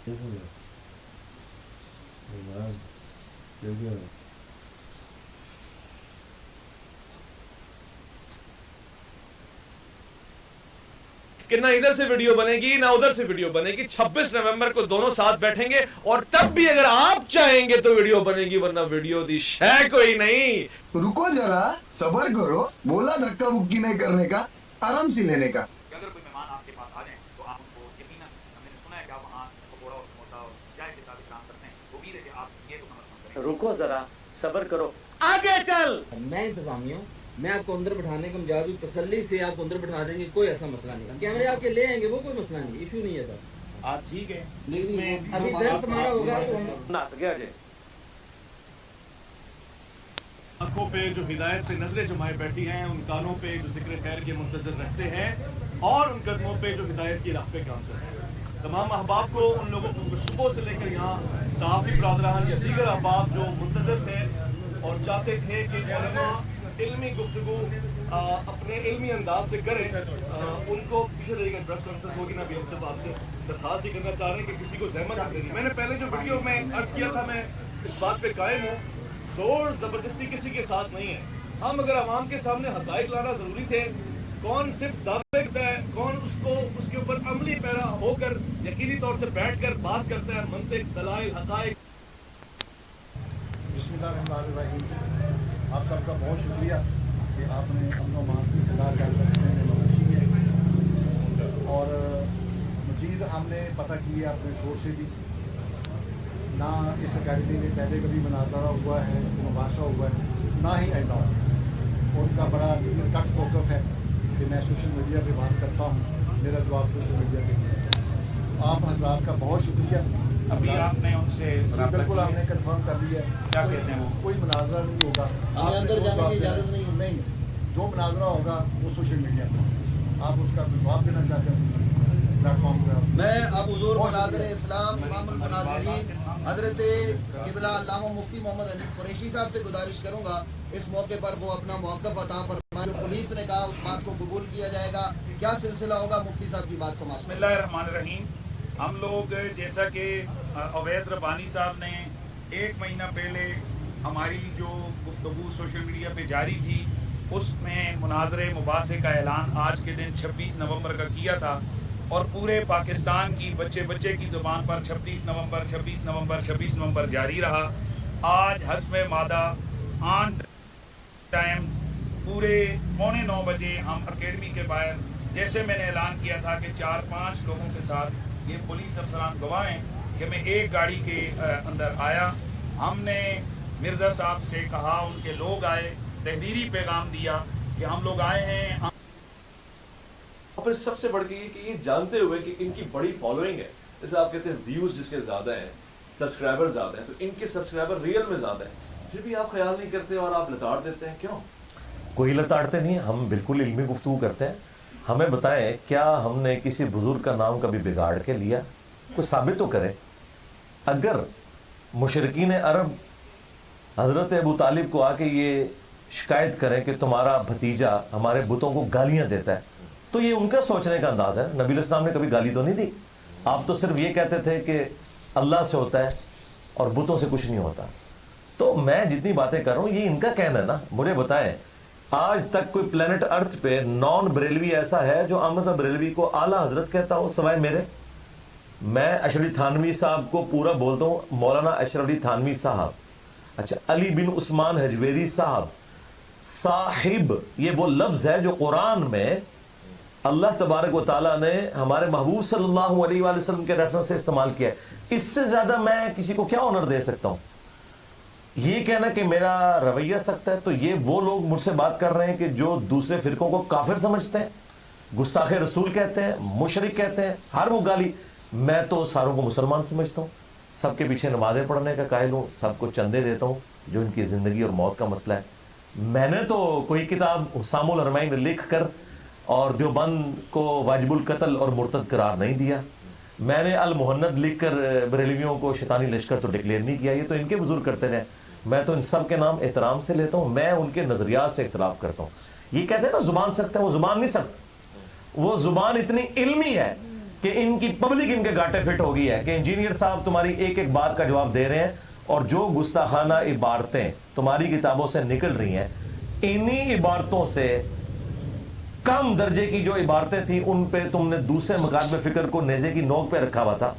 کہ نہ ادھر سے ویڈیو بنے گی نہ ادھر سے ویڈیو بنے گی. 26 نومبر کو دونوں ساتھ بیٹھیں گے اور تب بھی اگر آپ چاہیں گے تو ویڈیو بنے گی, ورنہ ویڈیو دی شے کوئی نہیں. رکو ذرا, صبر کرو. بولا دھکا مکی نہیں کرنے کا, آرام سے لینے کا. اگر کوئی مہمان آپ کے پاس آ جائیں تو آپ ان کو یقیناً, ہم نے سنا ہے کہ آپ وہاں پکوڑا اور سموسا اور چائے کے ساتھ کام کرتے ہیں, امید ہے کہ آپ یہ تو سمجھ کریں. رکو ذرا, صبر کرو, آگے چل. میں انتظامیہ ہوں, میں آپ کو اندر بٹھانے کا مجاز ہوں, تسلی سے آپ کو اندر بٹھا دیں گے, کوئی ایسا مسئلہ نہیں. کیمرے آپ کے لے آئیں گے, وہ کوئی مسئلہ نہیں, ایشو نہیں ہے سر. آپ ٹھیک ہے, ابھی درس ہمارا ہوگا تو ہم ناس گیا جائے. آنکھوں پہ جو ہدایت پہ نظریں جمائے بیٹھی ہیں, ان کانوں پہ جو ذکر خیر کے منتظر رہتے ہیں, اور ان قدموں پہ جو ہدایت کی راہ پہ کام کرتے ہیں. تمام احباب کو, ان لوگوں کو صبح سے لے کر یہاں صحافی برادران یا دیگر احباب جو منتظر تھے اور چاہتے تھے کہ علماء علمی گفتگو اپنے علمی انداز سے کریں, ان کو پیچھے رہے گا. پریس کانفرنس ہوگی نا, ابھی ہم سب آپ سے درخواست ہی کرنا چاہ رہے ہیں کہ کسی کو زحمت نہ دینی. میں نے پہلے جو ویڈیو میں عرض کیا تھا, میں اس بات پہ قائم ہوں, زور زبردستی کسی کے ساتھ نہیں ہے. ہم اگر عوام کے سامنے حقائق لانا ضروری تھے, کون صرف دعوے کرتا ہے, کون اس کے اوپر عملی پیرا ہو کر یقینی طور سے بیٹھ کر بات کرتا ہے, منطق, دلائل, حقائق. بسم اللہ الرحمن الرحیم. آپ سب کا بہت شکریہ کہ آپ نے امن و امان کی فضا قائم رکھنے میں مدد کی ہے, اور مزید ہم نے پتہ کیا اپنے شور سے بھی, نہ اس اکیڈمی میں پہلے کبھی مناظرہ ہوا ہے, مباحثہ ہوا ہے, نہ ہی آئندہ ہوگا. ان کا بڑا کٹ موقف ہے کہ میں سوشل میڈیا پہ بات کرتا ہوں, میرا جواب سوشل میڈیا پہ ہے. آپ حضرات کا بہت شکریہ. ابھی آپ نے ان سے بالکل آپ نے کنفرم کر دیا ہے, کیا کہتے ہیں وہ, کوئی مناظرہ نہیں ہوگا. ہمیں اندر جانے کی اجازت نہیں. جو مناظرہ ہوگا وہ سوشل میڈیا پر, آپ اس کا جواب دینا چاہتے ہیں پلیٹ فارم پہ. میں اب حضور مناظر اسلام امام المناظرین حضرت قبلہ علامہ مفتی محمد حنیف قریشی صاحب سے گزارش کروں گا اس موقع پر وہ اپنا موقف عطا فرمائیں. جو پولیس نے کہا اس بات کو قبول کیا جائے گا, کیا سلسلہ ہوگا, مفتی صاحب کی بات سماعت. بسم اللہ الرحمن الرحیم. ہم لوگ جیسا کہ اویس ربانی صاحب نے 1 مہینہ پہلے ہماری جو گفتگو سوشل میڈیا پہ جاری تھی, اس میں مناظرے مباحثے کا اعلان آج کے دن 26 نومبر کا کیا تھا, اور پورے پاکستان کی بچے بچے کی زبان پر 26 نومبر 26 نومبر 26 نومبر جاری رہا. آج حسب مادہ آن ٹائم پورے 8:45 بجے ہم اکیڈمی کے باہر, جیسے میں نے اعلان کیا تھا کہ 4-5 لوگوں کے ساتھ, یہ پولیس افسران گواہ ہیں کہ میں ایک گاڑی کے اندر آیا. ہم نے مرزا صاحب سے کہا, ان کے لوگ آئے, تحریری پیغام دیا کہ ہم لوگ آئے ہیں. پھر سب سے بڑھ کے یہ کہ یہ جانتے ہوئے کہ ان کی بڑی فالوئنگ ہے, جیسے آپ کہتے ہیں ویوز جس کے زیادہ ہیں, سبسکرائبر زیادہ ہیں, تو ان کے سبسکرائبر ریئل میں زیادہ ہیں, پھر بھی آپ خیال نہیں کرتے اور آپ لتاڑ دیتے ہیں, کیوں؟ کوئی لتاڑتے نہیں, ہم بالکل علمی گفتگو کرتے ہیں. ہمیں بتائیں, کیا ہم نے کسی بزرگ کا نام کبھی بگاڑ کے لیا؟ کوئی ثابت تو کریں. اگر مشرکین عرب حضرت ابو طالب کو آ کے یہ شکایت کریں کہ تمہارا بھتیجا ہمارے بتوں کو گالیاں دیتا ہے, تو یہ ان کا سوچنے کا انداز ہے. نبی الاسلام نے کبھی گالی تو نہیں دی. آپ تو صرف یہ کہتے تھے کہ اللہ سے ہوتا ہے اور بتوں سے کچھ نہیں ہوتا. تو میں جتنی باتیں کر رہا ہوں یہ ان کا کہنا ہے نا. مجھے بتائیں, آج تک کوئی پلانٹ ارتھ پہ نان بریلوی ایسا ہے جو احمد بریلوی کو اعلیٰ حضرت کہتا ہو سوائے میرے؟ میں اشرف علی تھانوی صاحب کو پورا بولتا ہوں, مولانا اشرف علی تھانوی صاحب. اچھا, علی بن عثمان حجویری صاحب, صاحب یہ وہ لفظ ہے جو قرآن میں اللہ تبارک و تعالیٰ نے ہمارے محبوب صلی اللہ علیہ وآلہ وسلم کے ریفرنس سے استعمال کیا ہے. اس سے زیادہ میں کسی کو کیا آنر دے سکتا ہوں؟ یہ کہنا کہ میرا رویہ سخت ہے, تو یہ وہ لوگ مجھ سے بات کر رہے ہیں کہ جو دوسرے فرقوں کو کافر سمجھتے ہیں, گستاخ رسول کہتے ہیں, مشرک کہتے ہیں, ہر وہ گالی. میں تو ساروں کو مسلمان سمجھتا ہوں, سب کے پیچھے نمازیں پڑھنے کا قائل ہوں, سب کو چندے دیتا ہوں جو ان کی زندگی اور موت کا مسئلہ ہے. میں نے تو کوئی کتاب حسام الحرمین لکھ کر اور دیوبند کو واجب القتل اور مرتد قرار نہیں دیا. میں نے المہند لکھ کر بریلویوں کو شیطانی لشکر تو ڈکلیئر نہیں کیا. یہ تو ان کے بزرگ کرتے رہے. میں تو ان سب کے نام احترام سے لیتا ہوں, میں ان کے نظریات سے اختلاف کرتا ہوں. یہ کہتے ہیں نا زبان سخت ہے, وہ زبان نہیں سخت, وہ زبان اتنی علمی ہے کہ ان کی پبلک ان کے گاٹے فٹ ہو گئی ہے کہ انجینئر صاحب تمہاری ایک ایک بات کا جواب دے رہے ہیں، اور جو گستاخانہ عبارتیں تمہاری کتابوں سے نکل رہی ہیں، انہی عبارتوں سے کم درجے کی جو عبارتیں تھیں ان پہ تم نے دوسرے مکاتب فکر کو نیزے کی نوک پہ رکھا ہوا تھا.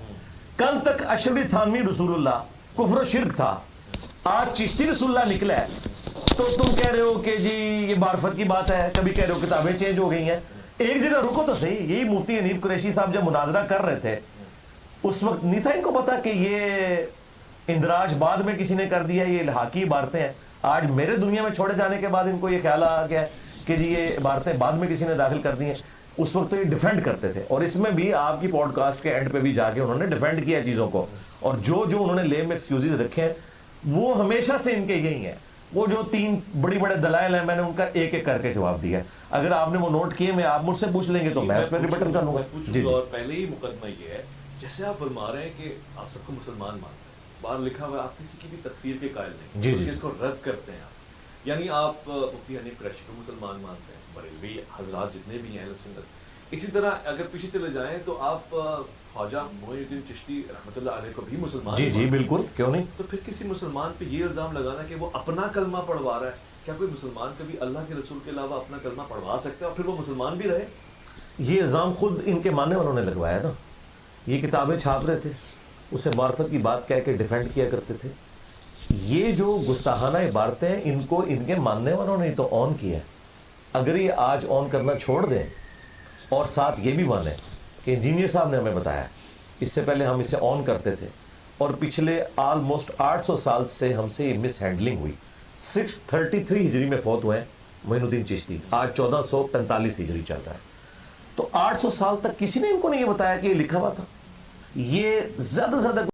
کل تک اشرفی تھانوی رسول اللہ کفر و شرک تھا، آج چشتی رسول اللہ نکلا ہے تو تم کہہ رہے ہو کہ جی یہ معرفت کی بات ہے، کبھی کہہ رہے ہو کتابیں چینج ہو گئی ہیں. ایک جگہ رکو تو صحیح. یہی مفتی حنیف قریشی صاحب جب مناظرہ کر رہے تھے اس وقت نہیں تھا ان کو پتا کہ یہ اندراج بعد میں کسی نے کر دیا، یہ الحاقی عبارتیں ہیں. آج میرے دنیا میں چھوڑے جانے کے بعد ان کو یہ خیال آ گیا کہ جی یہ عبارتیں بعد میں کسی نے داخل کر دی ہیں. اس وقت تو یہ ڈیفینڈ کرتے تھے، اور اس میں بھی آپ کی پوڈ کاسٹ کے اینڈ پہ بھی جا کے انہوں نے ڈیفینڈ کیا چیزوں کو، اور جو انہوں نے لیم ایکسکیوزز رکھے ہیں وہ ہمیشہ سے ان کے یہی ہیں. وہ جو 3 بڑے دلائل ہیں میں نے ان کا ایک ایک کر کے جواب دیا ہے. اگر آپ نے وہ نوٹ کیے میں آپ مجھ سے پوچھ لیں گے تو میں اس پہ ریبٹل کر لوں گا. جی اور پہلے ہی مقدمہ یہ ہے جیسے آپ فرما رہے ہیں کہ آپ سب کو مسلمان مانتے ہیں، باہر لکھا ہوا ہے آپ کسی کی بھی تکفیر کے قائل نہیں، اس کو رد کرتے ہیں آپ. یعنی آپ مفتی حنیف قریشی کو مسلمان مانتے ہیں، بریلوی حضرات جتنے بھی ہیں اہل سنت. اسی طرح اگر پیچھے چلے جائیں تو آپ خواجہ معین الدین چشتی رحمۃ اللہ علیہ کو بھی مسلمان. جی بالکل، کیوں نہیں. تو پھر کسی مسلمان پہ یہ الزام لگانا کہ وہ اپنا کلمہ پڑھوا رہا ہے، کیا کوئی مسلمان کبھی اللہ کے رسول کے علاوہ اپنا کلمہ پڑھوا سکتا ہے اور پھر وہ مسلمان بھی رہے؟ یہ الزام خود ان کے ماننے والوں نے لگوایا نا. یہ کتابیں چھاپ رہے تھے، اسے معرفت کی بات کہہ کے ڈیفینڈ کیا کرتے تھے. یہ جو گستاخانہ عبارتیں ہیں ان کو ان کے ماننے والوں نے تو آن کیا ہے. اگر یہ آج آن کرنا چھوڑ دیں اور ساتھ یہ بھی مانیں کہ انجینئر صاحب نے ہمیں بتایا، اس سے پہلے ہم اسے آن کرتے تھے اور پچھلے آلموسٹ 800 سال سے ہم سے یہ مس ہینڈلنگ ہوئی. 633 ہجری میں فوت ہوئے ہیں معین الدین چشتی، آج 1445 ہجری چل رہا ہے. تو 800 سال تک کسی نے ان کو نہیں یہ بتایا کہ یہ لکھا ہوا تھا. یہ زیادہ